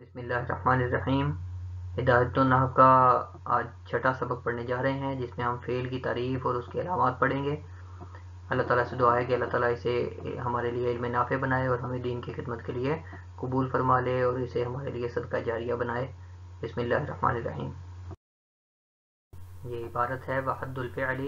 بسم اللہ الرحمن الرحیم۔ ہدایت النحو کا آج چھٹا سبق پڑھنے جا رہے ہیں، جس میں ہم فعل کی تعریف اور اس کے علامات پڑھیں گے۔ اللہ تعالیٰ سے دعا ہے کہ اللہ تعالیٰ اسے ہمارے لیے علم نافع بنائے اور ہمیں دین کی خدمت کے لیے قبول فرما لے اور اسے ہمارے لیے صدقہ جاریہ بنائے۔ بسم اللہ الرحمن الرحیم۔ یہ عبارت ہے وحد الفعل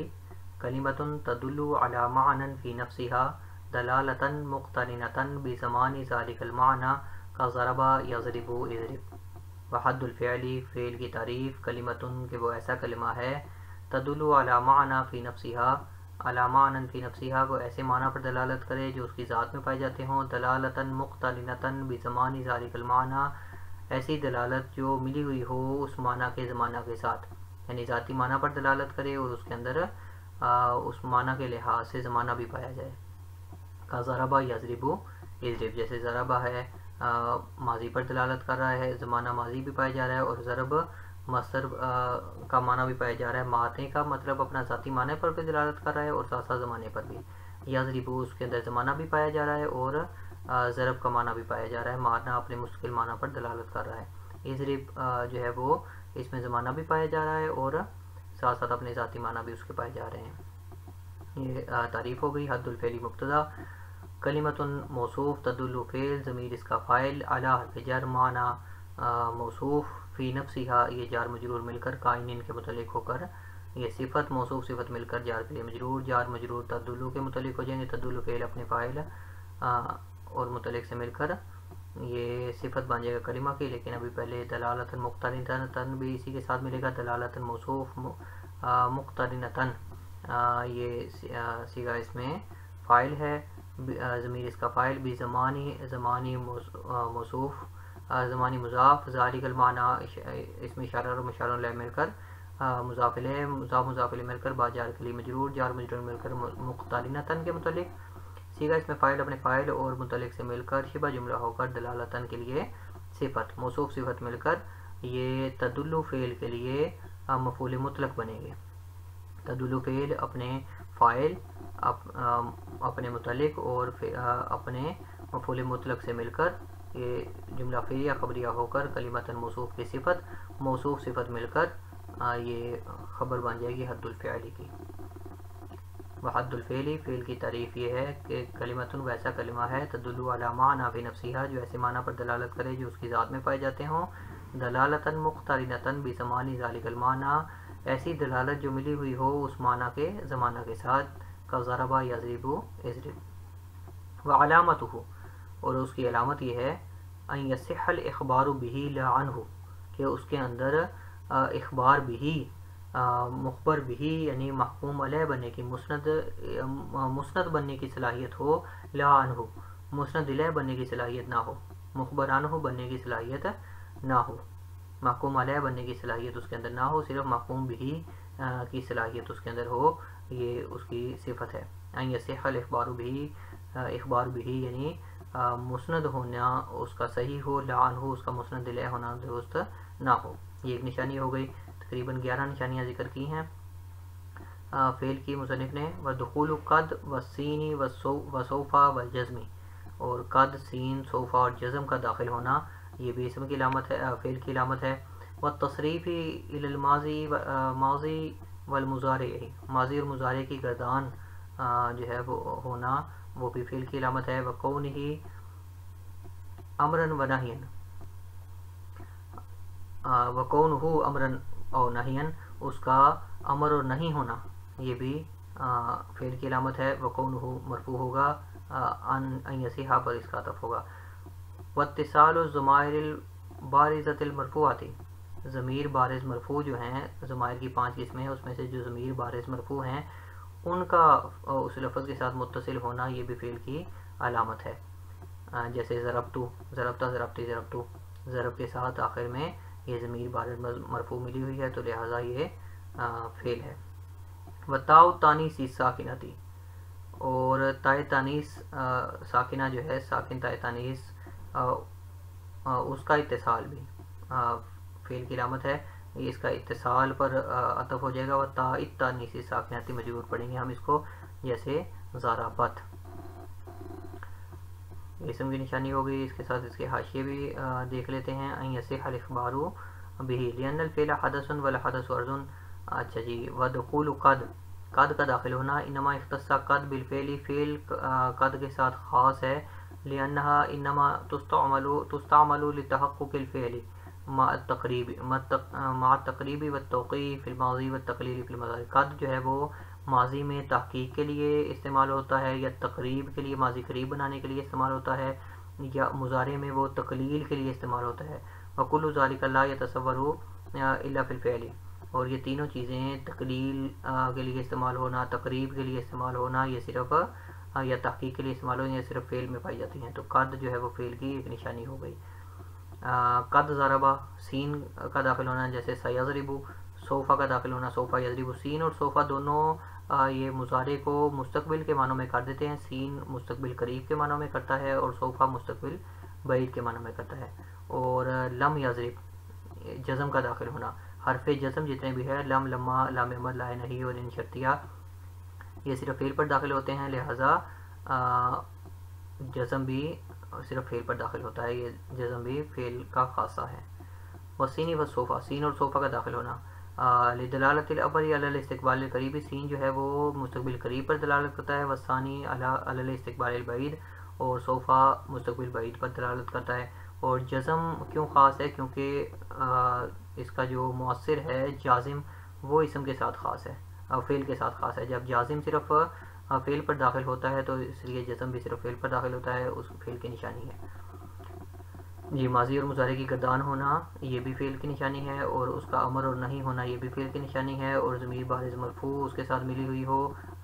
کلمۃ تدل علی معنی فی نفسها دلالۃ مقترنۃ بزمان ذلک المعنی کضرب یضرب اضرب۔ وحد الفعل، فعل کی تعریف، کلمۃ کہ وہ ایسا کلمہ ہے، تدل علی معنی فی نفسها، علی معنی فی نفسها وہ ایسے معنی پر دلالت کرے جو اس کی ذات میں پائے جاتے ہوں، دلالۃ مقترنۃ بزمان ذلک المعنی، ایسی دلالت جو ملی ہوئی ہو اس معنی کے زمانہ کے ساتھ، یعنی ذاتی معنی پر دلالت کرے اور اس کے اندر اس معنی کے لحاظ سے زمانہ بھی پایا جائے۔ کا ضربہ یضرب اضرب، جیسے ضربہ ہے ماضی پر دلالت کر رہا ہے، زمانہ ماضی بھی پایا جا رہا ہے، اور ضرب مصدر کا معنی بھی پایا جا رہا ہے، ماتے کا مطلب اپنا ذاتی معنی پر بھی دلالت کر رہا ہے اور ساتھ ساتھ زمانے پر بھی۔ یضرب اس کے اندر زمانہ بھی پایا جا رہا ہے اور ضرب کا معنی بھی پایا جا رہا ہے، معنی اپنے مستقل معنی پر دلالت کر رہا ہے۔ اضرب جو ہے وہ اس میں زمانہ بھی پایا جا رہا ہے اور ساتھ ساتھ اپنے ذاتی معنی بھی اس کے پائے جا رہے ہیں۔ یہ تعریف ہو گئی۔ حد الفعل مبتدا، کلمۃ موصوف تدل فعل ضمیر اس کا فاعل، اعلی حرف جر معنی موصوف فی نفسها یہ جار مجرور مل کر قائنین کے متعلق ہو کر یہ صفت موصوف صفت مل کر جار کے مجرور، جار مجرور تدل کے متعلق ہو جائیں گے، تدل فعل اپنے فاعل اور متعلق سے مل کر یہ صفت بن جائے گا کلمہ کی، لیکن ابھی پہلے دلالۃ مقترنۃ بھی اسی کے ساتھ ملے گا، دلالۃ موصوف مقترنۃ یہ صیغہ اس میں فاعل ہے، ضمیر اس کا فاعل، بھی زمانی موصوف زمانی مضاف، ذالک المعنی اس میں اشارہ اور مشار الیہ مل کر مضاف الیہ، مضاف الیہ مل کر با جار کے لیے مجرور، جار مجرور مل کر مقترنۃ کے متعلق، صیغہ اس میں فاعل اپنے فاعل اور متعلق سے مل کر شبہ جملہ ہو کر دلالتاً کے لیے صفت موصوف صفت مل کر یہ تدل فعل کے لیے مفعول مطلق بنے گے۔ تدل فعل اپنے فاعل اپنے متعلق اور اپنے مفعول مطلق سے مل کر یہ جملہ فعلیہ خبریہ ہو کر کلمۃ موصوف کی صفت موصوف صفت مل کر یہ خبر بن جائے گی حد الفعل کی۔ وحد الفعل، فعل کی تعریف یہ ہے کہ کلمۃ ویسا کلمہ ہے تدل علی معنی فی نفسها جو ایسے معنی پر دلالت کرے جو اس کی ذات میں پائے جاتے ہوں، دلالۃ مقترنۃ بزمان ذلک المعنی ایسی دلالت جو ملی ہوئی ہو اس معنی کے زمانہ کے ساتھ، کا ضرب یضرب اضرب۔ وعلامتہ اور اس کی علامت یہ ہے ان یصح الاخبار به لا عنہ کہ اس کے اندر اخبار بھی مخبر بھی یعنی محکوم علیہ بننے کی مسند بننے کی صلاحیت ہو، لا عنہ مسند علیہ بننے کی صلاحیت نہ ہو، مخبر عنہ بننے کی صلاحیت نہ ہو، محکوم علیہ بننے کی صلاحیت اس کے اندر نہ ہو، صرف محکوم بھی کی صلاحیت اس کے اندر ہو، یہ اس کی صفت ہے۔ ان یصح الاخبار بھی، اخبار بھی یعنی مسند ہونا اس کا صحیح ہو، لا عنہ اس کا مسند علیہ ہونا درست نہ ہو۔ یہ ایک نشانی ہو گئی، تقریباً 11 نشانیاں ذکر کی ہیں فعل کی مصنف نے۔ ودخول قد والسین وسوف والجزم، اور قد، سین، سوف اور جزم کا داخل ہونا یہ بھی اسم کی علامت ہے، فعل کی علامت ہے۔ والتصریف الی الماضی ماضی والمضارع، ماضی اور مضارع کی گردان جو ہے وہ ہونا وہ بھی فعل کی علامت ہے۔ وکونہ امرا ونہیا، وکونہ امرا او نہیا اس کا امر اور نہیں ہونا یہ بھی فعل کی علامت ہے۔ وکونہ مرفوع ہوگا، ان یصح پر اس کا عطف ہوگا۔ واتصال الضمائر البارزۃ المرفوعۃ، ضمیر بارز مرفوع جو ہیں، ضمائر کی 5 قسمیں ہیں، اس میں سے جو ضمیر بارز مرفوع ہیں ان کا اس لفظ کے ساتھ متصل ہونا یہ بھی فعل کی علامت ہے، جیسے ضربت، ضربت، ضربتی، ضربتو، ضرب کے ساتھ آخر میں یہ ضمیر بارز مرفوع ملی ہوئی ہے تو لہٰذا یہ فعل ہے۔ وتاء التانیث الساکنۃ، اور تائے تانیث ساکنہ جو ہے، ساکن تائے تانیث اس کا اتصال بھی فعل کی علامت ہے، اس کا اتصال پر عطف ہو جائے گا۔ وتاء التانیث الساکنۃ مجرور پڑھیں گے ہم اس کو، جیسے ضربت۔ اسم کی نشانی ہو گئی، اس کے ساتھ اس کے حاشیے بھی دیکھ لیتے ہیں. ان یصح الاخبار به لان الفعل حدث والحدث عرض. اچھا جی، ودخول قد، قد کا داخل ہونا، انما اختص قد بالفعل، فعل قد کے ساتھ خاص ہے، لانها انما تستعمل لتحقق الفعل مع التقریب والتوقیع فی الماضی والتقلیل فی المضارع. قد جو ہے وہ ماضی میں تحقیق کے لیے استعمال ہوتا ہے، یا تقریب کے لیے ماضی قریب بنانے کے لیے استعمال ہوتا ہے، یا مضارع میں وہ تقلیل کے لیے استعمال ہوتا ہے. وکل ذالک لا یتصور الا فی الفعل. اور یہ تینوں چیزیں تقلیل کے لیے استعمال ہونا، تقریب کے لیے استعمال ہونا، یہ صرف یا تحقیق کے لیے استعمال ہونا، یہ صرف فعل میں پائی جاتی ہیں. تو قد جو ہے وہ فعل کی ایک نشانی ہو گئی. قد ضربہ، سین کا داخل ہونا، جیسے سیضرب. صوفہ کا داخل ہونا، صوفہ یضرب. سین اور صوفہ دونوں یہ مضارع کو مستقبل کے معنوں میں کر دیتے ہیں. سین مستقبل قریب کے معنوں میں کرتا ہے اور صوفہ مستقبل بعید کے معنوں میں کرتا ہے. اور لم یضرب، جزم کا داخل ہونا. حرف جزم جتنے بھی ہے، لم، لما، لام امر، لا نہیں اور ان شرطیہ، یہ صرف فعل پر داخل ہوتے ہیں، لہذا جزم بھی صرف فعل پر داخل ہوتا ہے، یہ جزم بھی فعل کا خاصہ ہے. وسینی و صوفہ، سین اور صوفہ کا داخل ہونا، لدلالت الاول علی الاستقبال القریبی، سین جو ہے وہ مستقبل قریب پر دلالت کرتا ہے، والثانی علی الاستقبال البعید، اور صوفہ مستقبل بعید پر دلالت کرتا ہے. اور جزم کیوں خاص ہے؟ کیونکہ اس کا جو مؤثر ہے جازم وہ اسم کے ساتھ خاص ہے، فعل کے ساتھ خاص ہے. جب جازم صرف فعل پر داخل ہوتا ہے تو اس لیے جزم بھی صرف فعل پر داخل ہوتا ہے، اس فعل کی نشانی ہے. جی، ماضی اور مضارع کی گردان ہونا یہ بھی فعل کی نشانی ہے، اور اس کا امر اور نہیں ہونا یہ بھی فعل کی نشانی ہے. اور ضمیر بارز مرفوع اس کے ساتھ ملی ہوئی ہو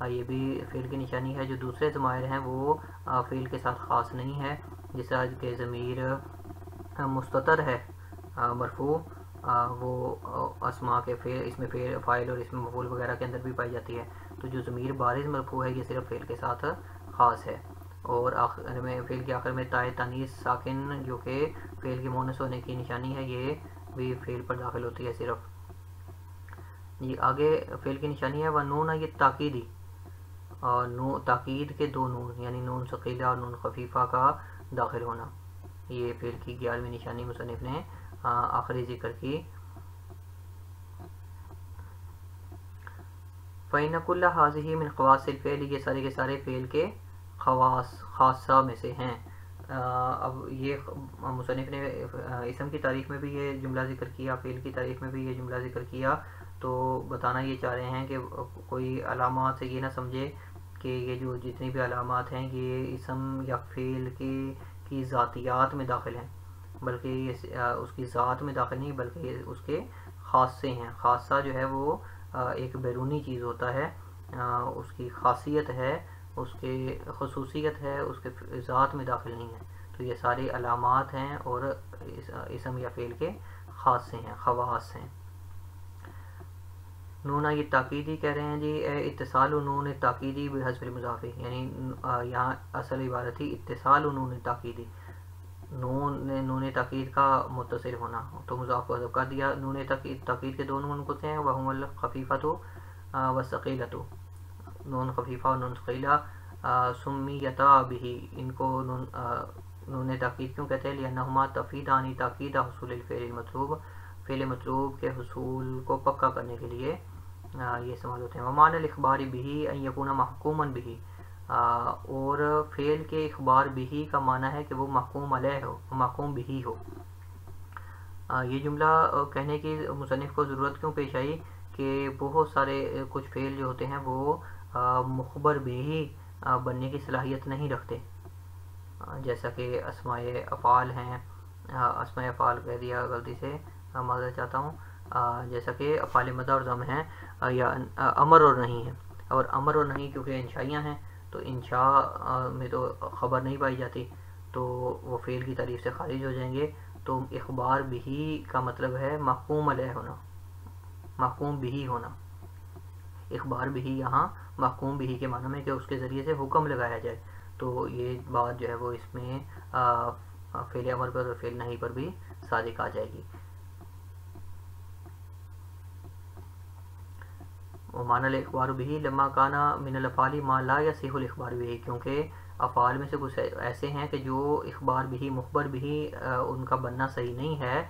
یہ بھی فعل کی نشانی ہے. جو دوسرے ضمائر ہیں وہ فعل کے ساتھ خاص نہیں ہے، جیسا کہ ضمیر مستتر ہے مرفوع، وہ اسماء کے فعل، اس میں فاعل اور اس میں مفعول وغیرہ کے اندر بھی پائی جاتی ہے. تو جو ضمیر بارز مرفوع ہے یہ صرف فعل کے ساتھ خاص ہے. اور آخر میں فعل کے آخر میں تائے تانیث ساکن جو کہ فعل کے مونس ہونے کی نشانی ہے، یہ بھی فعل پر داخل ہوتی ہے صرف. یہ آگے فعل کی نشانی ہے وہ نون یہ تاکیدی، اور تاکید کے دو نون یعنی نون ثقیلہ اور نون خفیفہ کا داخل ہونا، یہ فعل کی 11ویں نشانی مصنف نے آخری ذکر کی. فَإِنَّ كُلَّ هَذِهِ مِنْ خَوَاصِ الْفِعْلِ، یہ سارے کے سارے فعل کے خاصہ میں سے ہیں. اب یہ مصنف نے اسم کی تعریف میں بھی یہ جملہ ذکر کیا، فعل کی تعریف میں بھی یہ جملہ ذکر کیا. تو بتانا یہ چاہ رہے ہیں کہ کوئی علامات سے یہ نہ سمجھے کہ یہ جو جتنی بھی علامات ہیں یہ اسم یا فعل کی ذاتیات میں داخل ہیں، بلکہ یہ اس کی ذات میں داخل نہیں، بلکہ یہ اس کے خاصے ہیں. خاصہ جو ہے وہ ایک بیرونی چیز ہوتا ہے، اس کی خاصیت ہے، اس کے خصوصیت ہے، اس کے ذات میں داخل نہیں ہے. تو یہ ساری علامات ہیں اور اسم یا فعل کے خاصے ہیں، خواص ہیں. نون یہ تاکیدی کہہ رہے ہیں جی، اتصال نون تاکیدی بحذف المضاف، یعنی یہاں اصل عبارت تھی اتصال نون تاکیدی، نون تاکید کا متصل ہونا، تو مضاف کو حذف کر دیا. نون تاکید کے دو نون کون سے ہیں؟ وہم الخفیفۃ والثقیلۃ. نون خفیفہ اور نون ثقیلہ سمیتا بہ، ان کو نون تاکید کیوں کہتے ہیں؟ لأنہما تفیدان تاکید حصول الفعل المطلوب، فعل مطلوب کے حصول کو پکا کرنے کے لیے یہ استعمال ہوتے ہیں. ومعنی الاخبار بہ ان یکون محکوما بہ، اور فعل کے اخبار بہ کا معنی ہے کہ وہ محکوم علیہ ہو، محکوم بہ ہو. یہ جملہ کہنے کی مصنف کو ضرورت کیوں پیش آئی کہ بہت سارے کچھ فعل جو ہوتے ہیں وہ مخبر بہ بننے کی صلاحیت نہیں رکھتے، جیسا کہ اسماء افعال ہیں، اسماء افعال کہہ دیا غلطی سے، معذرت چاہتا ہوں، جیسا کہ افعال مدح اور ضم ہیں، یا امر اور نہیں ہیں. اور امر اور نہیں کیونکہ انشائیاں ہیں تو انشاء میں تو خبر نہیں پائی جاتی، تو وہ فعل کی تعریف سے خارج ہو جائیں گے. تو اخبار بہ کا مطلب ہے محکوم علیہ ہونا، محکوم بہ ہونا. اخبار بہ یہاں محکوم بہ کے معنی میں کہ اس کے ذریعے سے حکم لگایا جائے. تو یہ بات جو ہے وہ اس میں فعل امر پر اور فعل نہیں پر بھی صادق آ جائے گی. ومعنی الاخبار بہ لما کانا من الافعال ما لا یصح الاخبار بہ، کیونکہ افعال میں سے کچھ ایسے ہیں کہ جو اخبار بھی مخبر بھی ان کا بننا صحیح نہیں ہے،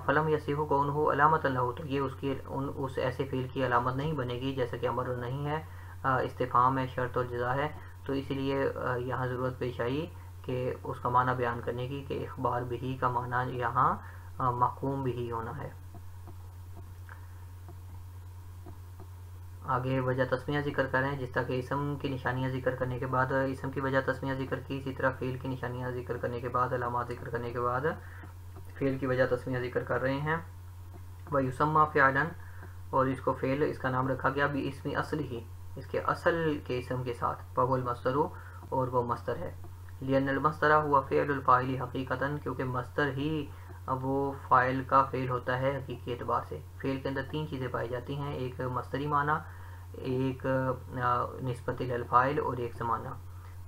فلم یصح کونہ علامۃ لہ، تو یہ اس ایسے فعل کی علامت نہیں بنے گی، جیسا کہ امر نہیں ہے، استفہام ہے، شرط اور جزا ہے، تو اسی لیے یہاں ضرورت پیش آئی کہ اس کا معنی بیان کرنے کی، کہ اخبار بھی کا معنی یہاں محکوم بھی ہونا ہے۔ آگے وجہ تسمیہ ذکر کریں، جس طرح کہ اسم کی نشانیاں ذکر کرنے کے بعد اسم کی وجہ تسمیہ ذکر کی، اسی طرح فعل کی نشانیاں ذکر کرنے کے بعد، علامات ذکر کرنے کے بعد فعل کی وجہ تسمیہ ذکر کر رہے ہیں۔ وَيُسَمَّى فِعْلًا، اور اس کو فعل اس کا نام رکھا گیا بِاسْمِ اصلہ، اس کے اصل کے اسم کے ساتھ، فَهُوَ الْمَصْدَرُ، اور وہ مصدر ہے، لِأَنَّ الْمَصْدَرَ هُوَ فِعْلُ الْفَاعِلِ حَقِيقَةً، کیونکہ مصدر ہی وہ فاعل کا فعل ہوتا ہے حقیقی اعتبار سے۔ فعل کے اندر تین چیزیں پائی جاتی ہیں، ایک مصدری معنی، ایک نسبت الفاعل، اور ایک زمانہ۔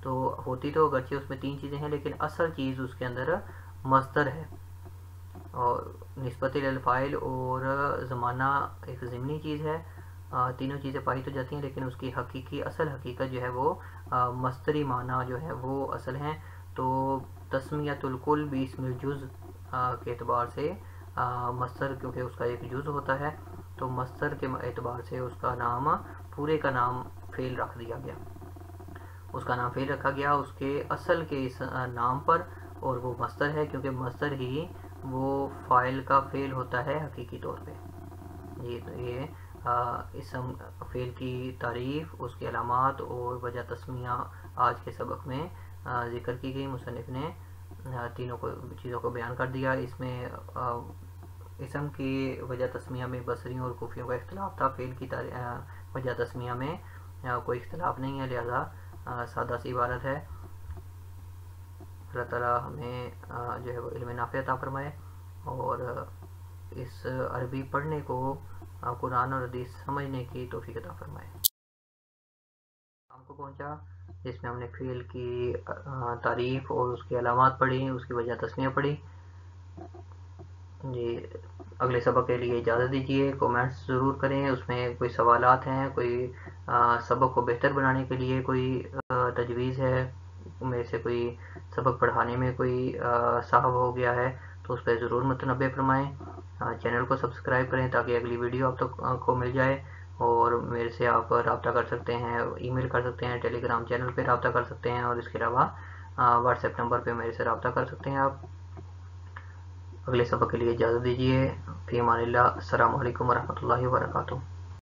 تو ہوتی تو اگرچہ اس میں تین چیزیں ہیں، لیکن اصل چیز اس کے اندر مصدر ہے، اور نسبت الفاعل اور زمانہ ایک ضمنی چیز ہے۔ تینوں چیزیں پائی تو جاتی ہیں، لیکن اس کی حقیقی اصل حقیقت جو ہے وہ مصدری معنی جو ہے وہ اصل ہیں۔ تو تسمیۃ الکل باسم الجز کے اعتبار سے مصدر، کیونکہ اس کا ایک جز ہوتا ہے، تو مصدر کے اعتبار سے اس کا نام، پورے کا نام فعل رکھ دیا گیا، اس کا نام فعل رکھا گیا اس کے اصل کے اس نام پر، اور وہ مصدر ہے، کیونکہ مصدر ہی وہ فاعل کا فعل ہوتا ہے حقیقی طور پہ۔ یہ اسم فعل کی تعریف، اس کی علامات اور وجہ تسمیہ آج کے سبق میں ذکر کی گئی۔ مصنف نے تینوں چیزوں کو بیان کر دیا۔ اس میں اسم کی وجہ تسمیہ میں بصریوں اور کوفیوں کا اختلاف تھا، فعل کی وجہ تسمیہ میں کوئی اختلاف نہیں ہے، لہذا سادہ سی عبارت ہے۔ اللہ تعالیٰ ہمیں جو ہے وہ علم نافع عطا فرمائے، اور اس عربی پڑھنے کو، قرآن اور حدیث سمجھنے کی توفیق عطا فرمائے۔ ہم کو پہنچا جس میں ہم نے فعل کی تعریف اور اس کی علامات پڑھی، اس کی وجہ تسمیہ پڑھی۔ جی، اگلے سبق کے لیے اجازت دیجیے، کومنٹس ضرور کریں، اس میں کوئی سوالات ہیں، کوئی سبق کو بہتر بنانے کے لیے کوئی تجویز ہے، میرے سے کوئی سبق پڑھانے میں کوئی صاحب ہو گیا ہے تو اس پہ ضرور متنبہ فرمائیں۔ چینل کو سبسکرائب کریں تاکہ اگلی ویڈیو آپ تک کو مل جائے، اور میرے سے آپ رابطہ کر سکتے ہیں، ای میل کر سکتے ہیں، ٹیلی گرام چینل پہ رابطہ کر سکتے ہیں، اور اس کے علاوہ واٹس ایپ نمبر پہ میرے سے رابطہ کر سکتے ہیں آپ۔ اگلے سبق کے لیے اجازت دیجیے، فی امان اللہ، السلام علیکم ورحمۃ اللہ وبرکاتہ۔